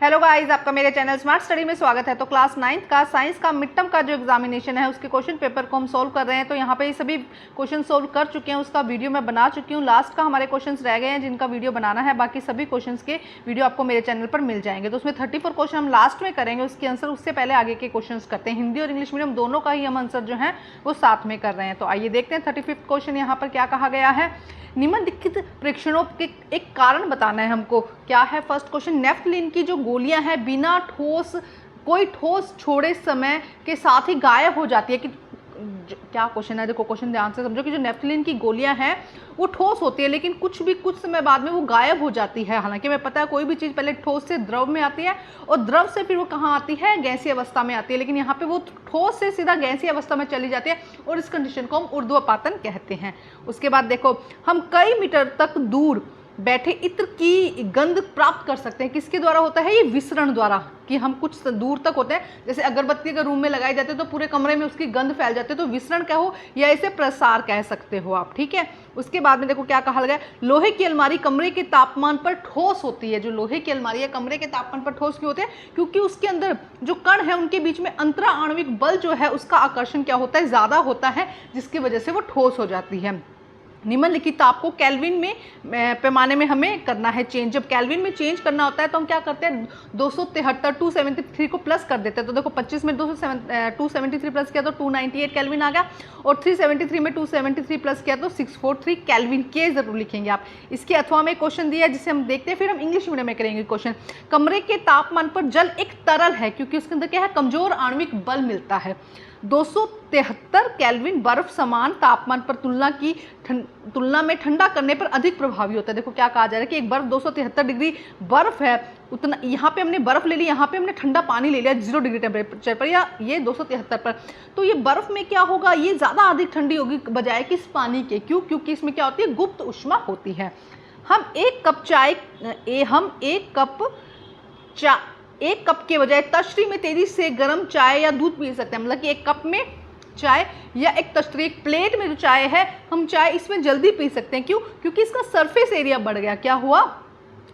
Hello guys, आपका मेरे channel smart study में स्वागत है। तो क्लास 9th का साइंस का मिड टर्म का जो एग्जामिनेशन है उसके क्वेश्चन पेपर को हम सॉल्व कर रहे हैं। तो यहाँ पे ये सभी क्वेश्चन सॉल्व कर चुके हैं, उसका वीडियो मैं बना चुकी हूँ। लास्ट का हमारे क्वेश्चंस रह गए हैं जिनका वीडियो बनाना है। बाकी सभी क्वेश्चंस के वीडियो आपको मेरे चैनल पर मिल जाएंगे। तो उसमें 34 क्वेश्चन हम लास्ट में करेंगे, उसके आंसर उससे पहले आगे के क्वेश्चन करते हैं। हिंदी और इंग्लिश मीडियम दोनों का ही हम आंसर जो है वो साथ में कर रहे हैं। तो आइए देखते हैं 35 क्वेश्चन यहाँ पर क्या कहा गया है। निम्नलिखित प्रेक्षणों के एक कारण बताना है हमको। क्या है फर्स्ट क्वेश्चन, नेफ्थलीन की जो गोलियां हैं बिना कोई ठोस छोड़े समय के साथ ही गायब हो जाती है। कि क्या क्वेश्चन है, देखो क्वेश्चन ध्यान से समझो कि जो नेफ्थलीन की गोलियां हैं वो ठोस होती है लेकिन कुछ समय बाद में वो गायब हो जाती है। हालांकि हमें पता है कोई भी चीज़ पहले ठोस से द्रव में आती है और द्रव से फिर वो कहाँ आती है, गैसीय अवस्था में आती है। लेकिन यहाँ पे वो ठोस से सीधा गैसीय अवस्था में चली जाती है और इस कंडीशन को हम ऊर्ध्वपातन कहते हैं। उसके बाद देखो, हम कई मीटर तक दूर बैठे इत्र की गंध प्राप्त कर सकते हैं। किसके द्वारा होता है ये? विसरण द्वारा। कि हम कुछ दूर तक होते हैं, जैसे अगरबत्ती अगर रूम में लगाई जाती है तो पूरे कमरे में उसकी गंध फैल जाती है, तो विसरण कहो या इसे प्रसार कह सकते हो आप, ठीक है। उसके बाद में देखो क्या कहा गया, लोहे की अलमारी कमरे के तापमान पर ठोस होती है। जो लोहे की अलमारी है कमरे के तापमान पर ठोस क्यों होते हैं? क्योंकि उसके अंदर जो कण है उनके बीच में अंतरा आणविक बल जो है उसका आकर्षण क्या होता है, ज्यादा होता है, जिसकी वजह से वो ठोस हो जाती है। निम्नलिखित ताप को केल्विन में पैमाने में हमें करना है चेंज। जब केल्विन में चेंज करना होता है तो हम क्या करते हैं, 273 को प्लस कर देते हैं। तो देखो 25 में 273 प्लस किया तो 298 केल्विन आ गया, और 373 में 273 प्लस किया तो 643 केल्विन के जरूर लिखेंगे आप। इसके अथवा में क्वेश्चन दिया है जिसे हम देखते हैं, फिर हम इंग्लिश मीडियम में करेंगे क्वेश्चन। कमरे के तापमान पर जल एक तरल है क्योंकि उसके अंदर क्या है, कमजोर आणविक बल मिलता है। 273 केल्विन बर्फ समान तापमान पर तुलना में ठंडा करने पर अधिक प्रभावी होता है। देखो क्या कहा जा रहा है कि एक बर्फ 273 डिग्री बर्फ है, उतना यहाँ पे हमने बर्फ ले ली, यहाँ पे हमने ठंडा पानी ले लिया 0 डिग्री टेम्परेचर पर, या ये 273 पर। तो ये बर्फ में क्या होगा, ये ज़्यादा अधिक ठंडी होगी बजाय किस पानी के। क्यों? क्योंकि इसमें क्या होती है, गुप्त ऊष्मा होती है। हम एक कप के बजाय तश्री में तेजी से गर्म चाय या दूध पी सकते हैं। मतलब कि एक कप में चाय या एक तश्री, एक प्लेट में जो चाय है, हम चाय इसमें जल्दी पी सकते हैं। क्यों? क्योंकि इसका सरफेस एरिया बढ़ गया। क्या हुआ?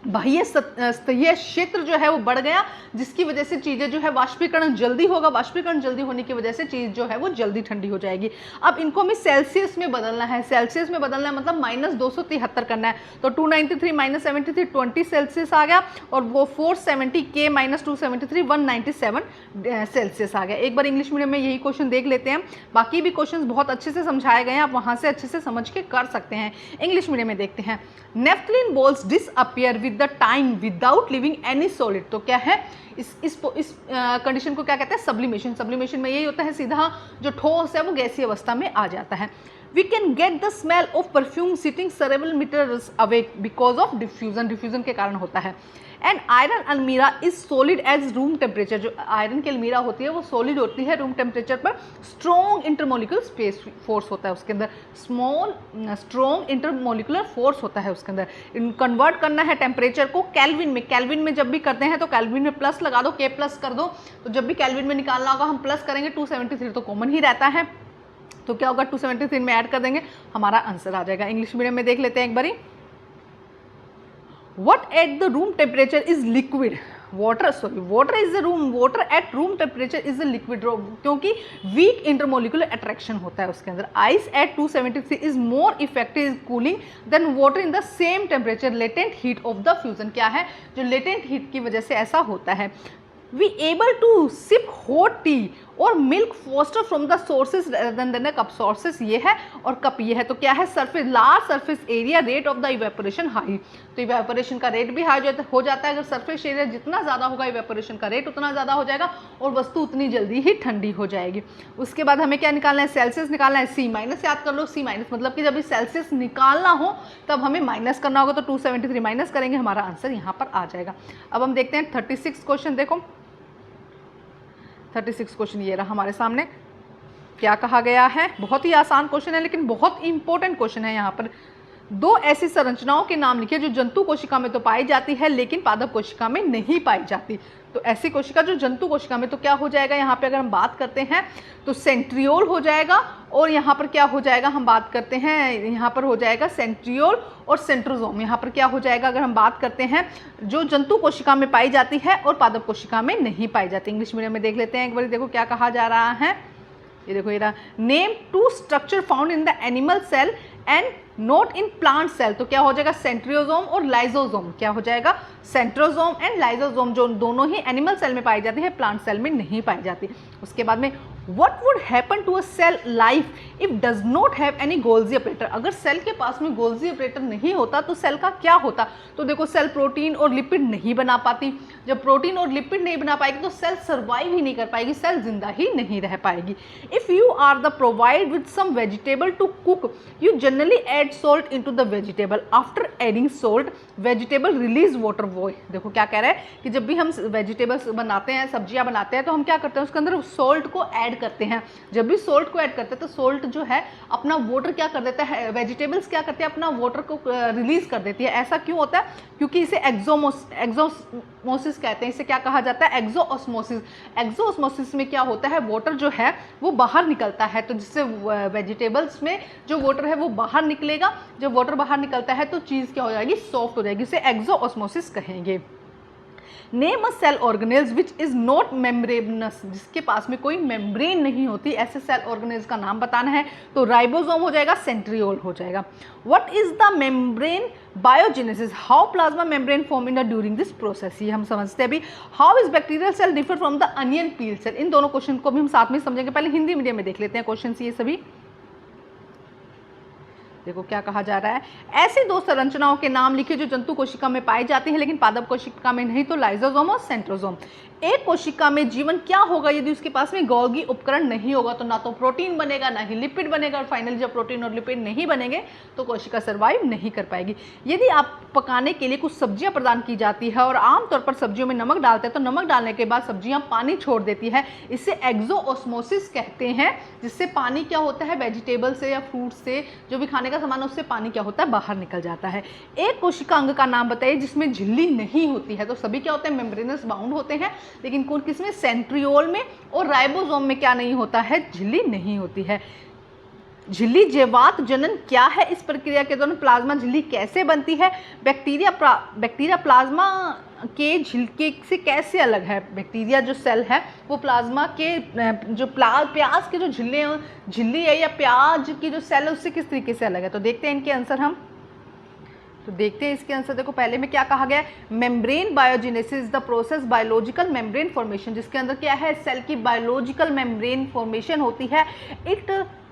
बाह्य स्तरीय क्षेत्र जो है वो बढ़ गया, जिसकी वजह से चीज़ें जो है वाष्पीकरण जल्दी होगा। वाष्पीकरण जल्दी होने की वजह से चीज़ जो है वो जल्दी ठंडी हो जाएगी। अब इनको हमें सेल्सियस में बदलना है। सेल्सियस में बदलना है मतलब -273 करना है। तो 293 - 73 20 सेल्सियस आ गया, और वो 470 के -273 197 सेल्सियस आ गया। एक बार इंग्लिश मीडियम में यही क्वेश्चन देख लेते हैं। बाकी भी क्वेश्चन बहुत अच्छे से समझाए गए हैं, आप वहाँ से अच्छे से समझ के कर सकते हैं। इंग्लिश मीडियम में देखते हैं। Naphthalene balls disappear with the time without leaving any solid. तो क्या है, इस कंडीशन को क्या कहते हैं, सब्लिमेशन। सब्लिमेशन में यही होता है, सीधा जो ठोस है वो गैसीय अवस्था में आ जाता है। We can get the smell of perfume sitting several meters away because of diffusion। Diffusion के कारण होता है। And iron almirah is solid as room temperature. जो आयरन की अलमीरा होती है वो सॉलिड होती है रूम टेम्परेचर पर। स्ट्रॉन्ग इंटरमोलिकुलर स्पेस फोर्स होता है उसके अंदर, स्ट्रॉन्ग इंटरमोलिकुलर फोर्स होता है उसके अंदर। कन्वर्ट करना है टेम्परेचर को केल्विन में। केल्विन में जब भी करते हैं तो केल्विन में प्लस लगा दो, के प्लस कर दो। तो जब भी केल्विन में निकालना होगा हम प्लस करेंगे, 273 तो कॉमन ही रहता है, तो क्या होगा 273 में ऐड कर देंगे, हमारा आंसर आ जाएगा। इंग्लिश मीडियम में देख लेते हैं एक बारी। What at the room temperature is liquid? Water at room temperature is a liquid, क्योंकि weak intermolecular attraction होता है उसके अंदर। Ice at 273 is more effective cooling than water in the same temperature। latent heat of the fusion क्या है, जो latent heat की वजह से ऐसा होता है। We able to sip hot tea और milk faster from the sources than a cup. Sources ये है और कप ये है। तो क्या है, surface, large surface area, rate of the evaporation high. तो इवेपोरेशन का रेट भी हाई हो जाता है। अगर सरफेस एरिया जितना ज़्यादा होगा इवेपोरेशन का रेट उतना ज़्यादा हो जाएगा और वस्तु उतनी जल्दी ही ठंडी हो जाएगी। उसके बाद हमें क्या निकालना है, सेल्सियस निकालना है। C- याद कर लो, C- मतलब कि जब सेल्सियस निकालना हो तब हमें माइनस करना होगा। तो 273 माइनस करेंगे, हमारा आंसर यहाँ पर आ जाएगा। अब हम देखते हैं 36 क्वेश्चन। देखो 36 क्वेश्चन ये रहा हमारे सामने। क्या कहा गया है, बहुत ही आसान क्वेश्चन है लेकिन बहुत इंपॉर्टेंट क्वेश्चन है यहाँ पर। दो ऐसी संरचनाओं के नाम लिखिए जो जंतु कोशिका में तो पाई जाती है लेकिन पादप कोशिका में नहीं पाई जाती। तो ऐसी कोशिका जो जंतु कोशिका में, तो क्या हो जाएगा यहाँ पे अगर हम बात करते हैं तो सेंट्रियोल हो जाएगा, और यहाँ पर क्या हो जाएगा, हम बात करते हैं यहाँ पर हो जाएगा सेंट्रियोल और सेंट्रोजोम। यहाँ पर क्या हो जाएगा अगर हम बात करते हैं जो जंतु कोशिका में पाई जाती है और पादप कोशिका में नहीं पाई जाती। इंग्लिश मीडियम में देख लेते हैं एक बार, देखो क्या कहा जा रहा है। ये देखो ये रहा, name two structure found in the animal cell and not in plant cell. तो क्या हो जाएगा, सेंट्रियोजोम और लाइजोजोम। क्या हो जाएगा, सेंट्रोजोम एंड लाइजोजोम, जो दोनों ही एनिमल सेल में पाई जाती है, प्लांट सेल में नहीं पाई जाती। उसके बाद में what would happen to a cell life if does not have any Golgi operator. अगर सेल के पास में गोल्जी ऑपरेटर नहीं होता तो सेल का क्या होता। तो देखो सेल प्रोटीन और लिपिड नहीं बना पाती। जब प्रोटीन और लिपिड नहीं बना पाएगी तो सेल सर्वाइव ही नहीं कर पाएगी, सेल जिंदा ही नहीं रह पाएगी। If you are the provide with some vegetable to cook, you generally add salt into the vegetable. After adding salt vegetable release water why. देखो क्या कह रहा है कि जब भी हम वेजिटेबल्स बनाते हैं, सब्जियां बनाते हैं, तो हम क्या करते हैं, उसके अंदर सॉल्ट को ऐड करते हैं। जब भी सॉल्ट को ऐड करते हैं तो सॉल्ट जो है अपना वाटर क्या कर देता है, वेजिटेबल्स क्या करते हैं, अपना वाटर को रिलीज कर देती है। ऐसा क्यों होता है, क्योंकि इसे एक्सोमोसिस कहते हैं। इसे क्या कहा जाता है, एक्सोऑस्मोसिस। एक्सोऑस्मोसिस में क्या होता है, वाटर जो है वो बाहर निकलता है, तो जिससे वेजिटेबल्स में जो वाटर है वो बाहर निकलेगा। जब वाटर बाहर निकलता है तो चीज़ क्या हो जाएगी, सॉफ्ट हो जाएगी। इसे एक्सोऑस्मोसिस कहेंगे। Name a cell organelles which is not membranous, जिसके पास में कोई मेम्ब्रेन नहीं होती, ऐसे सेल ऑर्गेनेल्स का नाम बताना है। तो राइबोसोम हो जाएगा, सेंट्रियोल हो जाएगा। What is the membrane biogenesis, how plasma membrane form in during this process. ये हम समझते हैं अभी। How is bacterial cell differ from the onion peel cell. इन दोनों क्वेश्चन को भी हम साथ में समझेंगे। पहले हिंदी मीडियम में देख लेते हैं क्वेश्चन ये सभी। देखो क्या कहा जा रहा है, ऐसी दो संरचनाओं के नाम लिखिए जो जंतु कोशिका में पाई जाती है लेकिन पादप कोशिका में नहीं। तो लाइजोसोम और सेंट्रोसोम। एक कोशिका में जीवन क्या होगा यदि उसके पास में गोल्गी उपकरण नहीं होगा। तो ना तो प्रोटीन बनेगा ना ही लिपिड बनेगा, और फाइनली जब प्रोटीन और लिपिड नहीं बनेंगे तो कोशिका सर्वाइव नहीं कर पाएगी। यदि आप पकाने के लिए कुछ सब्जियां प्रदान की जाती है और आमतौर पर सब्जियों में नमक डालते हैं, तो नमक डालने के बाद सब्जियां पानी छोड़ देती है। इसे एक्सोऑस्मोसिस कहते हैं, जिससे पानी क्या होता है, वेजिटेबल से या फ्रूट से जो भी खाने का सामान, उससे पानी क्या होता है, बाहर निकल जाता है। एक कोशिका अंग का नाम बताइए जिसमें झिल्ली नहीं होती है। तो सभी क्या होते हैं, मेम्ब्रेनस बाउंड होते हैं, लेकिन कौन किसमें, सेंट्रियोल में और राइबोसोम में क्या नहीं होता है, झिल्ली नहीं होती है। झिल्ली जैवात जनन क्या है, इस प्रक्रिया के दौरान प्लाज्मा झिल्ली कैसे बनती है। बैक्टीरिया प्लाज्मा के झिल्के से कैसे अलग है। बैक्टीरिया जो सेल है वो प्लाज्मा के जो प्याज के जो झिल्ली है या प्याज की जो सेल है उससे किस तरीके से अलग है। तो देखते हैं इनके आंसर हम। तो देखते हैं इसके आंसर। देखो पहले में क्या कहा गया है, membrane biogenesis the process biological membrane formation, जिसके अंदर क्या है, सेल की बायोलॉजिकल मेम्ब्रेन फॉर्मेशन होती है। It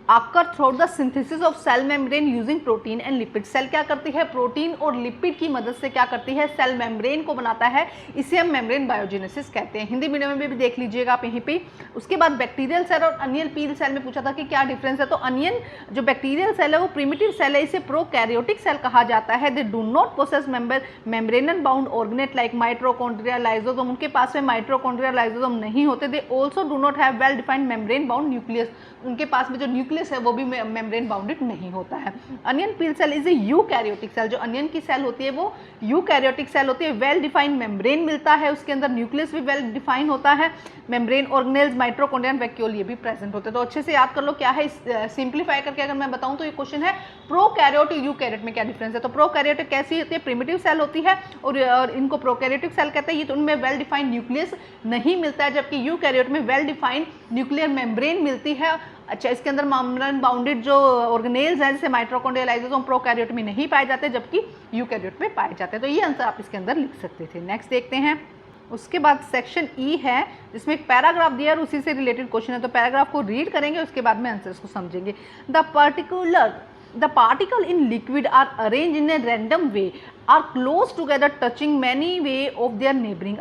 occur through the synthesis of cell membrane using protein and lipid. Cell क्या करती है, प्रोटीन और लिपिड की मदद से क्या करती है, सेल मेम्ब्रेन को बनाता है। इसे हम मेम्ब्रेन बायोजेनेसिस कहते हैं। हिंदी मीडियम में भी देख लीजिएगा आप यहीं पे। उसके बाद बैक्टीरियल सेल और अनियन पील सेल में पूछा था कि क्या डिफरेंस है। तो अनियन जो बैक्टीरियल सेल है वो प्रिमिटिव सेल है, इसे प्रोकैरियोटिक सेल कहा जाता है। They do not possess membrane bound organelle like mitochondria, lysosome. उनके पास में माइटोकॉन्ड्रिया, लाइजोसोम नहीं होते। They also do not have well defined membrane bound nucleus. उनके पास में जो न्यूक्लियस है वो भी मेम्ब्रेन बाउंडेड नहीं होता है। Onion peel cell is a eukaryotic cell. जो अनियन की सेल होती है वो यूकैरियोटिक सेल होती है। वेल डिफाइंड मेम्ब्रेन मिलता है, उसके अंदर न्यूक्लियस भी वेल डिफाइन होता है। मेम्ब्रेन ऑर्गेनेल्स, माइटोकॉन्ड्रिया, वैक्यूल ये भी प्रेजेंट होते हैं। तो अच्छे से याद कर लो क्या है। सिंप्लीफाई करके अगर मैं बताऊं तो ये क्वेश्चन है प्रोकैरियोट और यूकैरियोट में क्या डिफरेंस है। तो प्रोकैरियोटिक कैसी होती है, प्रिमिटिव सेल होती है, और इनको प्रोकैरियोटिक सेल कहते हैं। ये तो उनमें वेल डिफाइंड न्यूक्लियस नहीं मिलता है, जबकि यूकैरियोट में वेल डिफाइंड न्यूक्लियर मेम्ब्रेन मिलती है। अच्छा, इसके अंदर मेम्ब्रेन बाउंडेड जो ऑर्गेनेल्स हैं जैसे माइटोकॉन्ड्रिया, लाइसोसोम, प्रोकैरियोट में नहीं पाए जाते, जबकि यूकैरियोट में पाए जाते हैं। तो ये आंसर आप इसके अंदर लिख सकते थे। नेक्स्ट देखते हैं। उसके बाद सेक्शन ई है जिसमें एक पैराग्राफ दिया है और उसी से रिलेटेड क्वेश्चन है। तो पैराग्राफ को रीड करेंगे, उसके बाद में आंसर्स को समझेंगे। The particle in liquid are arranged in a random way, are close together, touching many way of their neighboring.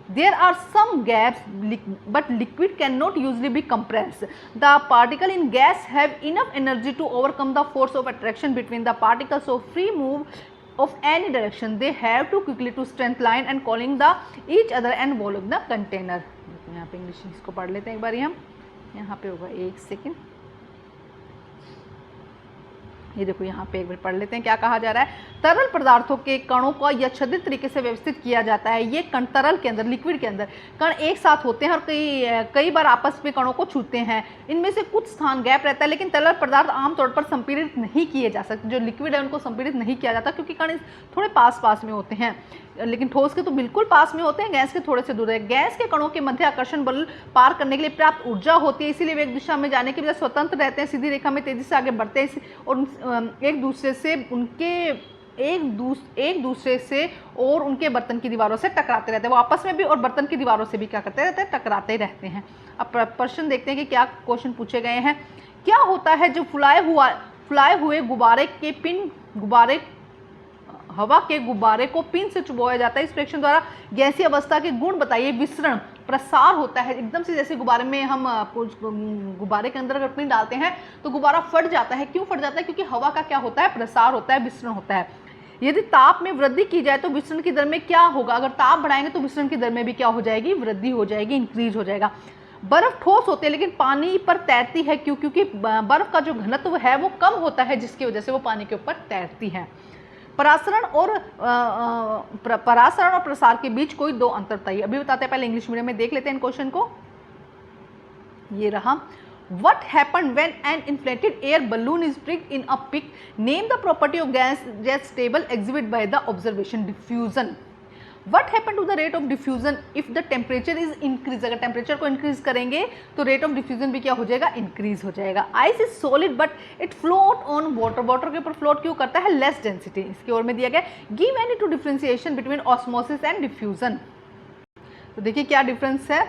There are some gaps, but liquid cannot usually be compressed. The particle in gas have enough energy to overcome the force of attraction between the particles, so free move of any direction. They have to quickly to straight line and calling the each other and volume the container. यहाँ पे English इसको पढ़ लेते हैं एक बार। हम यहाँ पे होगा, एक सेकेंड। ये देखो यहाँ पे एक बार पढ़ लेते हैं क्या कहा जा रहा है। तरल पदार्थों के कणों को यच्छिद्र तरीके से व्यवस्थित किया जाता है। ये कण तरल के अंदर, लिक्विड के अंदर कण एक साथ होते हैं और कई बार आपस में कणों को छूते हैं। इनमें से कुछ स्थान गैप रहता है, लेकिन तरल पदार्थ आमतौर पर संपीड़ित नहीं किए जा सकते। जो लिक्विड है उनको संपीड़ित नहीं किया जाता क्योंकि कण थोड़े पास पास में होते हैं, लेकिन ठोस के तो बिल्कुल पास में होते हैं, गैस के थोड़े से दूर है। गैस के कणों के मध्य आकर्षण बल पार करने के लिए पर्याप्त ऊर्जा होती है, इसीलिए वे एक दिशा में जाने के बजाय स्वतंत्र रहते हैं, सीधी रेखा में तेजी से आगे बढ़ते हैं और एक दूसरे से और उनके बर्तन की दीवारों से टकराते रहते हैं। वो आपस में भी और बर्तन की दीवारों से भी क्या करते रहते हैं, टकराते रहते हैं। अब प्रश्न देखते हैं कि क्या क्वेश्चन पूछे गए हैं। क्या होता है जो फुलाए हुए हवा के गुब्बारे को पिन से चुभोया जाता है? इस प्रेक्षण द्वारा गैसीय अवस्था के गुण बताइए। विसरण, प्रसार होता है एकदम से, जैसे गुब्बारे में हम गुब्बारे के अंदर अगर पिन डालते हैं तो गुब्बारा फट जाता है। क्यों फट जाता है? क्योंकि हवा का क्या होता है, प्रसार होता है, विसरण होता है। यदि ताप में वृद्धि की जाए तो विसरण की दर में क्या होगा? अगर ताप बढ़ाएंगे तो विसरण की दर में भी क्या हो जाएगी, वृद्धि हो जाएगी, इंक्रीज हो जाएगा। बर्फ ठोस होती है लेकिन पानी पर तैरती है, क्यों? क्योंकि बर्फ का जो घनत्व है वो कम होता है, जिसकी वजह से वो पानी के ऊपर तैरती है। परासरण और प्रसार के बीच कोई दो अंतर बताइए। अभी बताते हैं, पहले इंग्लिश मीडियम में देख लेते हैं इन क्वेश्चन को। ये रहा। What happened when an inflated air balloon is pricked in a peak? Name the property of gas table exhibited by the observation. Diffusion. What happened to the rate of diffusion if the temperature is increased? अगर temperature को increase करेंगे तो rate of diffusion भी क्या हो जाएगा, increase हो जाएगा। Ice is solid but it float on water. Water के ऊपर फ्लोट क्यों करता है? Less density. इसकी ओर में दिया गया। Give any two differentiation between osmosis and diffusion. तो देखिए क्या डिफरेंस है।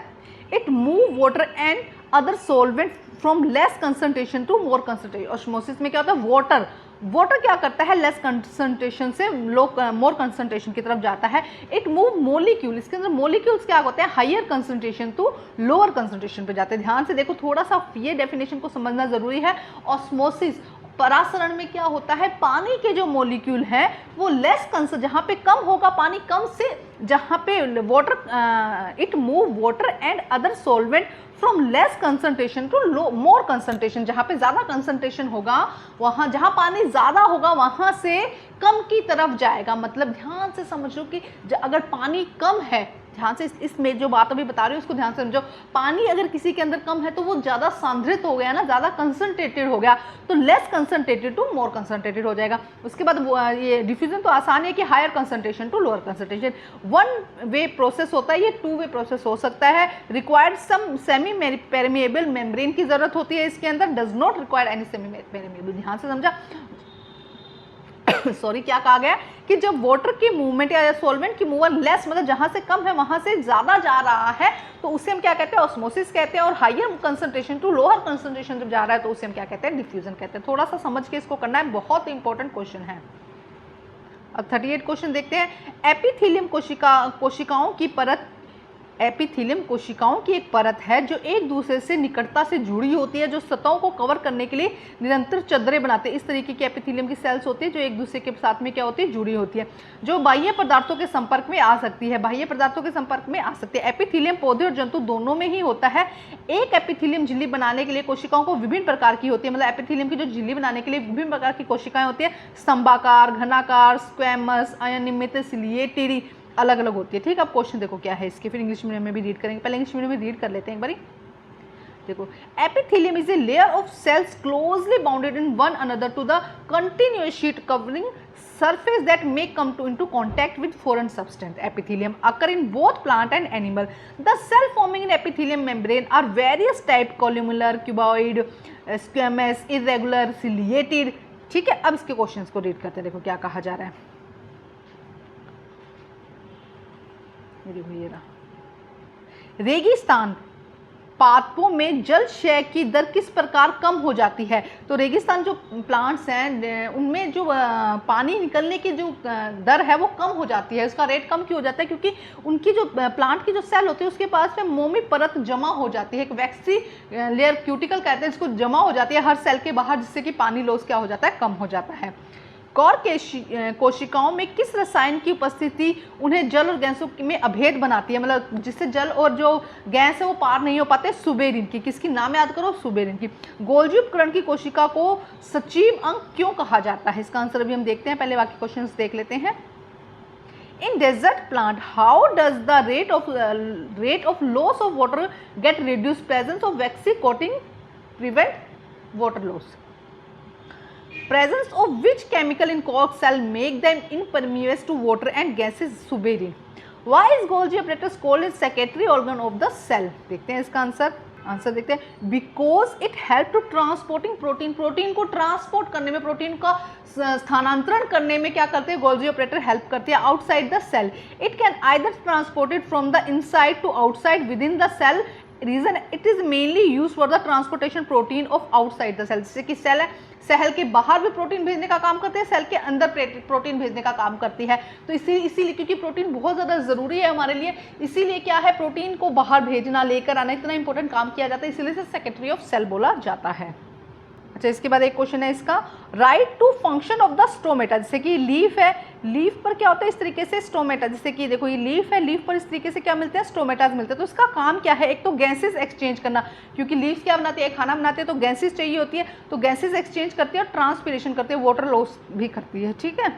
It move water and other solvent from less concentration to more concentration. Osmosis में क्या होता है, वाटर क्या करता है, लेस कंसंट्रेशन से मोर कंसंट्रेशन की तरफ जाता है। इट मूव मोलिक्यूल, इसके अंदर मोलिक्यूल्स क्या होते हैं, higher concentration to lower concentration पे जाते हैं। ध्यान से देखो, थोड़ा सा ये डेफिनेशन को समझना जरूरी है। ऑस्मोसिस, परासरण में क्या होता है, पानी के जो मोलिक्यूल हैं वो लेस जहाँ पे कम होगा पानी, कम से जहाँ पे water, it move water and other solvent from less concentration to more concentration. जहाँ पे ज़्यादा कंसंट्रेशन होगा, वहाँ जहाँ पानी ज़्यादा होगा वहाँ से कम की तरफ जाएगा। मतलब ध्यान से समझो कि अगर पानी कम है, ध्यान से इसमें जो बात अभी बता रही हूँ उसको ध्यान से समझो। पानी अगर किसी के अंदर कम है तो वो ज़्यादा सांद्रित हो गया ना, ज़्यादा कंसंट्रेटेड हो गया, तो less concentrated to more concentrated हो जाएगा। उसके बाद ये डिफ्यूजन तो आसान है कि higher concentration to lower concentration. One way process होता है, ये टू वे प्रोसेस हो सकता है। Required some semi permeable membrane की जरूरत होती है इसके अंदर, does not require any semi permeable. ध्यान से समझा। सॉरी, क्या कहा गया कि जब वाटर की मूवमेंट या सॉल्वेंट की मूवमेंट लेस, मतलब जहां से कम है वहां से ज्यादा जा रहा है, तो उसे हम क्या कहते हैं, ऑस्मोसिस कहते हैं। और higher concentration to lower concentration जब जा रहा है तो उसे हम क्या कहते हैं, डिफ्यूजन कहते हैं। थोड़ा सा समझ के इसको करना है, बहुत इंपॉर्टेंट क्वेश्चन है। अब 38 क्वेश्चन देखते हैं। एपिथेलियम कोशिकाओं की परत, एपिथेलियम कोशिकाओं की एक परत है जो एक दूसरे से निकटता से जुड़ी होती है, जो सतहों को कवर करने के लिए निरंतर चदरें बनाते हैं। इस तरीके की एपिथेलियम की सेल्स होती है जो एक दूसरे के साथ में क्या होती है, जुड़ी होती है, जो बाह्य पदार्थों के संपर्क में आ सकती है, बाह्य पदार्थों के संपर्क में आ सकती है। एपिथेलियम पौधे और जंतु दोनों में ही होता है। एक एपिथेलियम झिल्ली बनाने के लिए कोशिकाओं को विभिन्न प्रकार की होती है, मतलब एपिथेलियम की जो झिल्ली बनाने के लिए विभिन्न प्रकार की कोशिकाएं होती है, स्तंभाकार, घनाकार, स्क्वैमस, अनियमित, सिलिएटेड, अलग अलग होती है। ठीक है, अब क्वेश्चन देखो क्या है इसके, फिर इंग्लिश मीडियम में भी रीड करेंगे। पहले इंग्लिश मीडियम में रीड कर लेते हैं एक बारी। देखो, epithelium is a layer of cells closely bounded in one another to the continuous sheet covering surface that may come into contact with foreign substance. Epithelium occur in both plant and animal. The cell forming in epithelium membrane are various type, columnar, cuboid, squamous, irregular, ciliated. ठीक है, अब इसके questions को read करते हैं। देखो क्या कहा जा रहा है। देखो ये रहा, रेगिस्तान पादपों में जल क्षय की दर किस प्रकार कम हो जाती है? तो रेगिस्तान जो प्लांट्स हैं उनमें जो पानी निकलने की जो दर है वो कम हो जाती है। उसका रेट कम क्यों हो जाता है? क्योंकि उनकी जो प्लांट की जो सेल होती है उसके पास में मोमी परत जमा हो जाती है, एक वैक्सी लेयर, क्यूटिकल कहते हैं इसको, जमा हो जाती है हर सेल के बाहर, जिससे कि पानी लॉस क्या हो जाता है, कम हो जाता है। कौर कोशिकाओं में किस रसायन की उपस्थिति उन्हें जल और गैसों में अभेद बनाती है, मतलब जिससे जल और जो गैस है वो पार नहीं हो पाते? सुबेरिन की। किसकी नाम याद करो? सुबेरिन की। गोल्जी उपकरण की कोशिका को सजीव अंग क्यों कहा जाता है? इसका आंसर अभी हम देखते हैं, पहले बाकी क्वेश्चंस देख लेते हैं। In desert plant, how does the rate of loss of water get reduced? Presence of waxy coating prevent water loss. Presence of which chemical in cork cell make them impervious to water and gases? Suberin. Why is Golgi apparatus called as secretory organ of the cell? देखते हैं इसका answer देखते हैं। Because it help to transporting protein, protein को transport करने में, protein का स्थानांतरण करने में क्या करते हैं? गोल्जी ऑपरेटर हेल्प करती है outside the cell. It can either transported from the inside to outside within the cell. Reason it is mainly use for the transportation protein of outside the cell. जैसे कि cell है, cell के बाहर भी protein भेजने का काम करते हैं, सेल के अंदर प्रोटीन भेजने का काम करती है। तो इसीलिए क्योंकि प्रोटीन बहुत ज़्यादा ज़रूरी है हमारे लिए, इसीलिए क्या है, प्रोटीन को बाहर भेजना, लेकर आना, इतना इंपॉर्टेंट काम किया जाता है, इसीलिए इसे सेक्रेटरी ऑफ सेल बोला जाता है। अच्छा, इसके बाद एक क्वेश्चन है इसका, write two function of the stomata. जैसे कि लीफ है, लीफ पर क्या होता है? इस तरीके से स्टोमेटा, जैसे कि देखो ये लीफ है, लीफ पर इस तरीके से क्या मिलते हैं? स्टोमेटाज मिलते हैं। तो इसका काम क्या है? एक तो गैसेस एक्सचेंज करना, क्योंकि लीफ क्या बनाती है? खाना बनाती है, तो गैसेस चाहिए होती है, तो गैसेस एक्सचेंज करती है और ट्रांसपिरेशन करती है, वाटर लॉस भी करती है। ठीक है,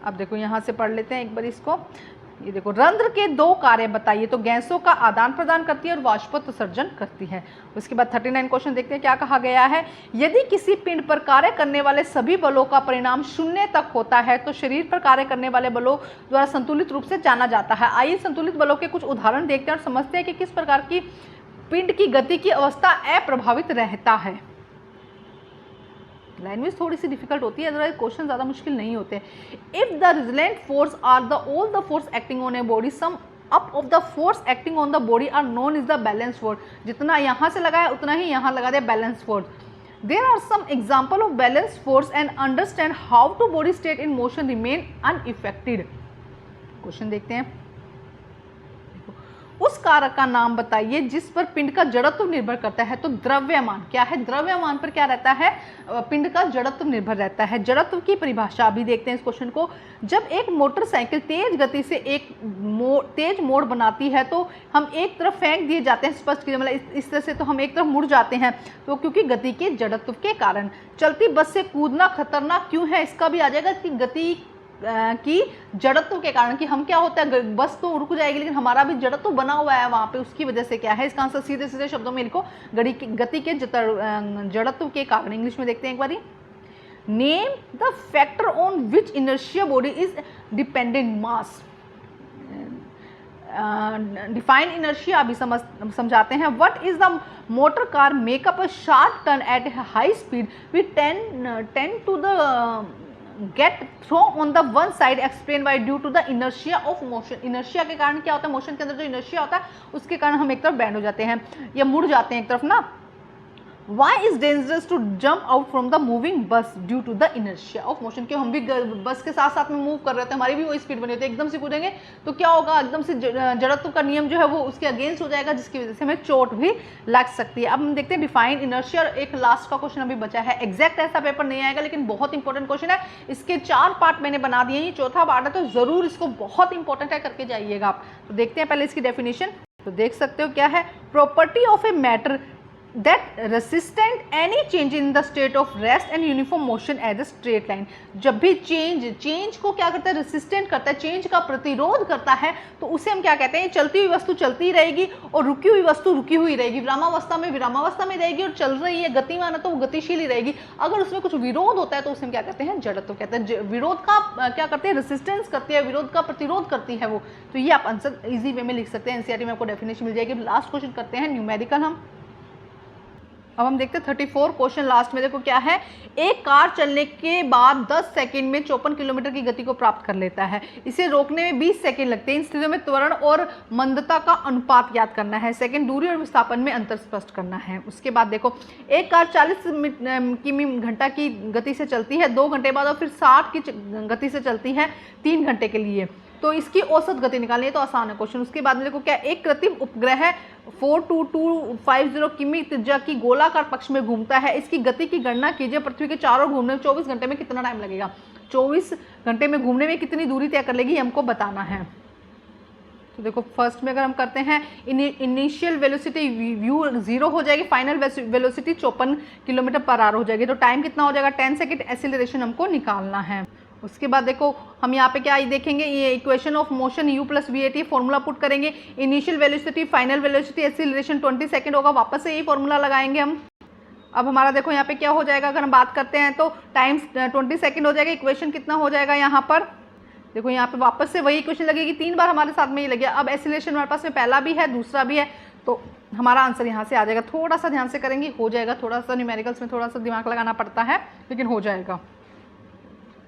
अब देखो यहाँ से पढ़ लेते हैं एक बार इसको। ये देखो, रंध्र के दो कार्य बताइए। तो गैसों का आदान प्रदान करती है और वाष्पोत्सर्जन करती है। उसके बाद 39 क्वेश्चन देखते हैं क्या कहा गया है। यदि किसी पिंड पर कार्य करने वाले सभी बलों का परिणाम 0 तक होता है तो शरीर पर कार्य करने वाले बलों द्वारा संतुलित रूप से जाना जाता है। आइए संतुलित बलों के कुछ उदाहरण देखते हैं और समझते हैं कि किस प्रकार की पिंड की गति की अवस्था अप्रभावित रहता है। लैंग्वेज थोड़ी सी डिफिकल्ट होती है, अदरवाइज क्वेश्चन ज़्यादा मुश्किल नहीं होते। If the resultant force are the all the force acting on a body, sum up of the force acting on the body are known is the balance force. जितना यहाँ से लगाया उतना ही यहाँ लगा दे balance force. There are some example of balance force and understand how to body state in motion remain unaffected. Question देखते हैं। उस कारक का नाम बताइए जिस पर पिंड का जड़त्व निर्भर करता है। तो द्रव्यमान क्या है? द्रव्यमान पर क्या रहता है? पिंड का जड़त्व निर्भर रहता है। जड़त्व की परिभाषा भी देखते हैं इस क्वेश्चन को। जब एक मोटरसाइकिल तेज गति से एक तेज मोड़ बनाती है तो हम एक तरफ फेंक दिए जाते हैं, स्पष्ट कीजिए, मतलब इस तरह से, तो हम एक तरफ मुड़ जाते हैं, तो क्योंकि गति के जड़त्व के कारण। चलती बस से कूदना खतरनाक क्यों है? इसका भी आ जाएगा कि गति की जड़त्व के कारण, कि हम क्या होता है, बस तो रुक जाएगी लेकिन हमारा भी जड़त्व बना हुआ है वहां पे, उसकी वजह से क्या है। इसका आंसर सीधे सीधे शब्दों में लिखो, गति के जड़त्व के कारण। इंग्लिश में देखते हैं एक बारी। Name the factor on which inertia body is dependent mass. Define inertia अभी समझाते हैं। What is the motor car makeup a sharp turn at high speed we tend to the get thrown on the one side explained by due to the inertia of motion। inertia के कारण क्या होता है? Motion के अंदर जो inertia होता है उसके कारण हम एक तरफ बैंड हो जाते हैं या मुड़ जाते हैं एक तरफ ना। Why is dangerous to jump out from the moving bus due to the inertia of motion। क्यों हम भी बस के साथ साथ में मूव कर रहे थे, हमारी भी वही स्पीड बनी होती है, एकदम से कूदेंगे तो क्या होगा? एकदम से जड़त्व का नियम जो है वो उसके अगेंस्ट हो जाएगा, जिसकी वजह से हमें चोट भी लग सकती है। अब हम देखते हैं डिफाइन इनर्शिया। एक लास्ट का क्वेश्चन अभी बचा है। एग्जैक्ट ऐसा पेपर नहीं आएगा लेकिन बहुत इंपॉर्टेंट क्वेश्चन है। इसके 4 पार्ट मैंने बना दिए, ये चौथा पार्ट है, तो जरूर इसको, बहुत इंपॉर्टेंट है, करके जाइएगा आप। तो देखते हैं पहले इसकी डेफिनेशन। तो देख सकते हो क्या है। Property of a matter that resistant any change in the state of rest and uniform motion as a straight line। जब भी चेंज को क्या करता है? रेसिस्टेंट करता है, चेंज का प्रतिरोध करता है, तो उसे हम क्या कहते हैं? चलती हुई वस्तु चलती रहेगी और रुकी हुई वस्तु रुकी हुई रहेगी, विरामावस्था में रहेगी, और चल रही है गतिमान है तो वो गतिशील ही रहेगी। अगर उसमें कुछ विरोध होता है तो उसे हम क्या कहते हैं? जड़त्व कहते हैं। विरोध का क्या करते हैं? रेसिस्टेंस करती है, विरोध का प्रतिरोध करती है वो। तो ये आप आंसर इजी वे में लिख सकते हैं, एनसीईआरटी में आपको डेफिनेशन मिल जाएगी। लास्ट क्वेश्चन करते हैं न्यूमेरिकल हम। अब हम देखते हैं 34 क्वेश्चन लास्ट में। देखो क्या है। एक कार चलने के बाद 10 सेकंड में 54 किलोमीटर की गति को प्राप्त कर लेता है। इसे रोकने में 20 सेकंड लगते हैं। इन स्थितियों में त्वरण और मंदता का अनुपात याद करना है। सेकंड, दूरी और विस्थापन में अंतर स्पष्ट करना है। उसके बाद देखो, एक कार 40 किमी घंटा की गति से चलती है 2 घंटे बाद, और फिर 60 की गति से चलती है 3 घंटे के लिए। तो इसकी औसत गति निकालनी है, तो आसान है क्वेश्चन। उसके बाद में देखो क्या, एक कृत्रिम उपग्रह 42250 किमी त्रिज्या की गोलाकार पक्ष में घूमता है। इसकी गति की गणना कीजिए। पृथ्वी के चारों घूमने में 24 घंटे में कितना टाइम लगेगा? 24 घंटे में घूमने में कितनी दूरी तय कर लेगी, ये हमको बताना है। तो देखो फर्स्ट में अगर हम करते हैं, इनिशियल वेलोसिटी व्यू 0 हो जाएगी, final velocity 54 kilometre per hour हो जाएगी। तो टाइम कितना हो जाएगा 10 सेकेंड, एक्सीलरेशन हमको निकालना है। उसके बाद देखो हम यहाँ पे क्या देखेंगे, ये equation of motion u plus v a t formula put करेंगे। Initial velocity, final velocity, acceleration 20 second होगा, वापस से यही फॉर्मूला लगाएंगे हम। अब हमारा देखो यहाँ पे क्या हो जाएगा, अगर हम बात करते हैं तो टाइम 20 सेकेंड हो जाएगा, इक्वेशन कितना हो जाएगा यहाँ पर, देखो यहाँ पे वापस से वही इक्वेशन लगेगी, 3 बार हमारे साथ में ये लगे। अब एक्सीलरेशन हमारे पास में पहला भी है, दूसरा भी है, तो हमारा आंसर यहाँ से आ जाएगा। थोड़ा सा ध्यान से करेंगे, हो जाएगा। थोड़ा सा न्यूमेरिकल्स में थोड़ा सा दिमाग लगाना पड़ता है, लेकिन हो जाएगा।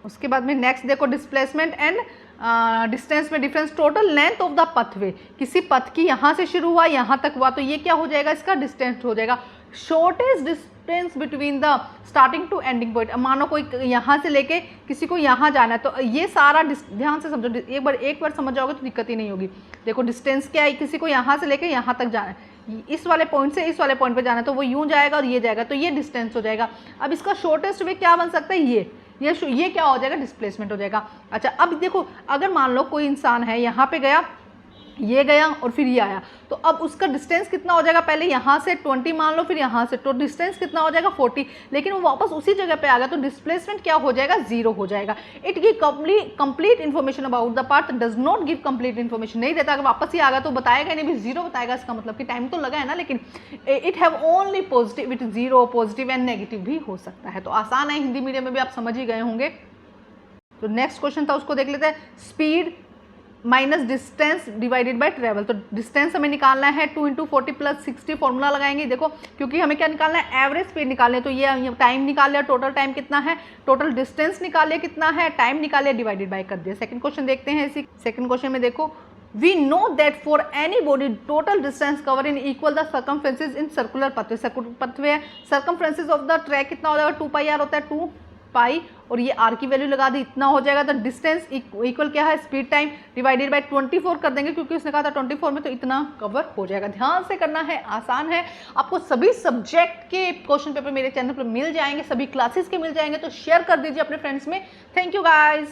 उसके बाद में नेक्स्ट देखो, डिस्प्लेसमेंट एंड डिस्टेंस में difference, total length of the पथवे, किसी पथ की यहाँ से शुरू हुआ यहाँ तक हुआ, तो ये क्या हो जाएगा, इसका डिस्टेंस हो जाएगा। Shortest distance between the starting to ending point, मानो कोई यहाँ से लेके किसी को यहाँ जाना है, तो ये सारा ध्यान से समझो, एक बार समझ जाओगे तो दिक्कत ही नहीं होगी। देखो डिस्टेंस क्या है, किसी को यहाँ से लेके यहाँ तक जाना है, इस वाले पॉइंट से इस वाले पॉइंट पे जाना है, तो वो यूँ जाएगा और ये जाएगा, तो ये डिस्टेंस हो जाएगा। अब इसका शॉर्टेस्ट वे क्या बन सकता है, ये क्या हो जाएगा, डिस्प्लेसमेंट हो जाएगा। अच्छा अब देखो, अगर मान लो कोई इंसान है, यहाँ पे गया, ये गया और फिर ये आया, तो अब उसका डिस्टेंस कितना हो जाएगा, पहले यहाँ से 20 मान लो, फिर यहाँ से, तो डिस्टेंस कितना हो जाएगा 40, लेकिन वो वापस उसी जगह पे आ गया, तो डिस्प्लेसमेंट क्या हो जाएगा, 0 हो जाएगा। It give complete information about the path, does not give complete information, नहीं देता। अगर वापस ही आ गया तो बताएगा नहीं, भी 0 बताएगा, इसका मतलब कि टाइम तो लगा है ना, लेकिन it have only positive, it 0 positive and negative भी हो सकता है। तो आसान है, हिंदी मीडियम में भी आप समझ ही गए होंगे। तो नेक्स्ट क्वेश्चन था, उसको देख लेते हैं। Speed minus distance divided by travel, तो डिस्टेंस हमें निकालना है 2 × 40 + 60 फॉर्मूला लगाएंगे। देखो क्योंकि हमें क्या निकालना है, एवरेज स्पीड निकालनी है, तो ये टाइम निकाल लिया, टोटल टाइम कितना है, टोटल डिस्टेंस निकाल लिया कितना है, टाइम निकाल लिया, डिवाइडेड बाय कर दिया। सेकंड क्वेश्चन देखते हैं। इसी सेकंड क्वेश्चन में देखो, we know that for any body total distance cover in equal the circumferences in circular pathway, circular pathway है, सर्कमफ्रेंसेस ऑफ द ट्रैक कितना हो जाएगा, 2πr होता है, 2 पाई, और ये आर की वैल्यू लगा दी, इतना हो जाएगा। तो डिस्टेंस इक्वल क्या है, स्पीड टाइम डिवाइडेड बाय 24 कर देंगे, क्योंकि उसने कहा था 24 में, तो इतना कवर हो जाएगा। ध्यान से करना है, आसान है। आपको सभी सब्जेक्ट के क्वेश्चन पेपर मेरे चैनल पर मिल जाएंगे, सभी क्लासेस के मिल जाएंगे, तो शेयर कर दीजिए अपने फ्रेंड्स में। Thank you guys.